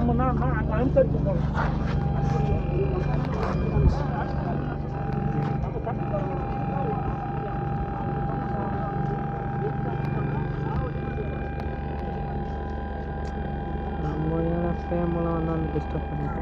நம்ம தான் அங்கே அனுசரிச்சு போகணும். ஃபேமெல்லாம் வந்து டிஸ்டர்ப் பண்ணிட்டு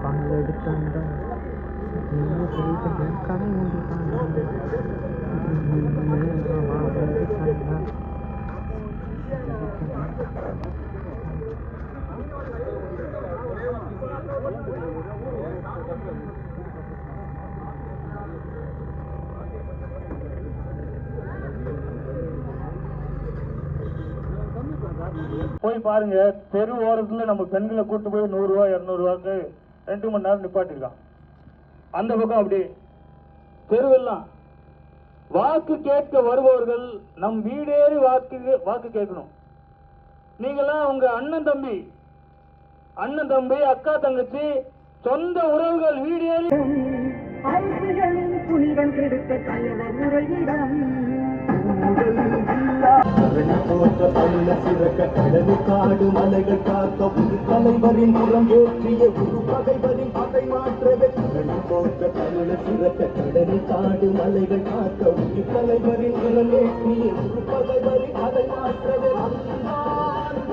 பங்கு எடுத்தாங்க கடை மூடிட்டாங்க. போய் பாருங்க, தெரு ஓரத்துல நம்ம பெண்களை கூட்டு போய் 100 ரூபா 200 ரூபாய்க்கு 2 மணி நேரம் நிப்பாட்டிருக்கான். அந்த பக்கம் அப்படி தெருவெல்லாம் வாக்கு கேட்க வருபவர்கள் நம் வீடேறி வாக்கு கேட்கணும். நீங்களாம் உங்க அண்ணன் தம்பி அக்கா தங்கச்சி சொந்த உறவுகள் வீடேறி புனிதம் கெடுத்த தலைவர் முறையிடம் காடு மலைகள் காக்க ஒரு தலைவரின் புறம் ஏற்றிய ஒரு பகைவரின் பகை மாற்றவே போற்ற தமிழ சிறக்க கடலி காடு மலைகள் காக்க ஒரு தலைவரின் புறம் ஏற்றிய ஒரு பகைவரின் பகை மாற்றவே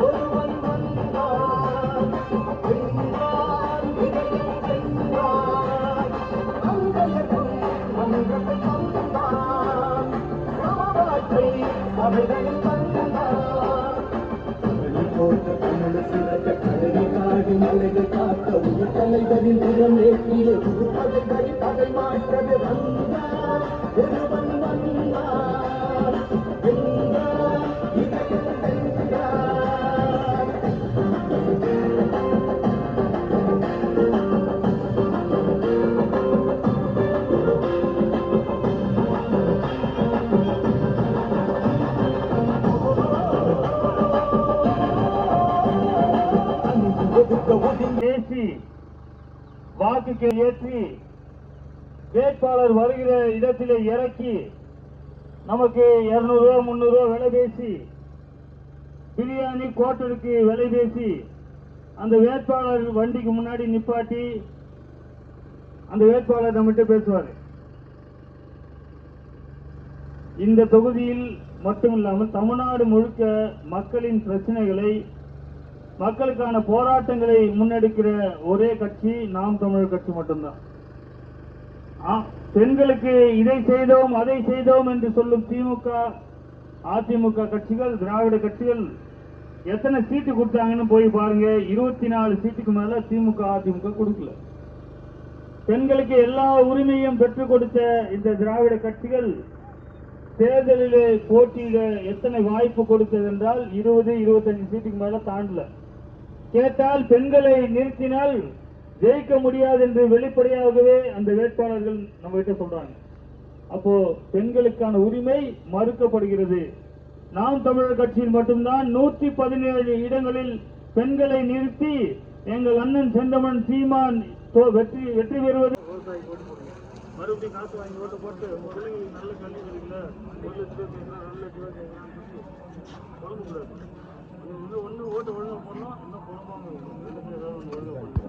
ஒருவன் தலைவரின் புறம் ஏற்றிய ஒரு பகைவரின் பகை மாற்றவே வந்தார் ஒருவன் வந்தார் பேசி வாக்கு ஏற்றி வேட்பாளர் வருகிற இடத்திலே இறக்கி நமக்கு 200 ரூபா 300 ரூபா விலை பேசி பிரியாணி கோட்டருக்கு விலை பேசி அந்த வேட்பாளர் வண்டிக்கு முன்னாடி நிப்பாட்டி அந்த வேட்பாளர் நம்மகிட்ட பேசுவார். இந்த தொகுதியில் மட்டுமில்லாமல் தமிழ்நாடு முழுக்க மக்களின் பிரச்சனைகளை மக்களுக்கான போராட்டங்களை முன்னெடுக்கிற ஒரே கட்சி நாம் தமிழர் கட்சி மட்டும்தான். பெண்களுக்கு இதை செய்தோம் அதை செய்தோம் என்று சொல்லும் திமுக அதிமுக கட்சிகள் திராவிட கட்சிகள் எத்தனை சீட்டு கொடுத்தாங்கன்னு போய் பாருங்க. 24 சீட்டுக்கு மேல திமுக அதிமுக கொடுக்கல. பெண்களுக்கு எல்லா உரிமையும் பெற்றுக் கொடுத்த இந்த திராவிட கட்சிகள் தேர்தலிலே போட்டியிட எத்தனை வாய்ப்பு கொடுத்தது என்றால் 20-25 சீட்டுக்கு மேல தாண்டல. கேட்டால் பெண்களை நிறுத்தினால் ஜெயிக்க முடியாது என்று வெளிப்படையாகவே அந்த வேட்பாளர்கள் நம்ம கிட்ட சொல்றாங்க. அப்போ பெண்களுக்கான உரிமை மறுக்கப்படுகிறது. நாம் தமிழர் கட்சியில் மட்டும்தான் 117 இடங்களில் பெண்களை நிறுத்தி எங்கள் அண்ணன் செந்தமன் சீமான் வெற்றி பெறுவது. மறுபடியும் காசு வாங்கி ஓட்டு போட்டு பிள்ளைங்களுக்கு நல்ல கல்வி கிடைக்கல, 1 லட்சம் ரூபாய் நல்ல குழம்பு கூடாது.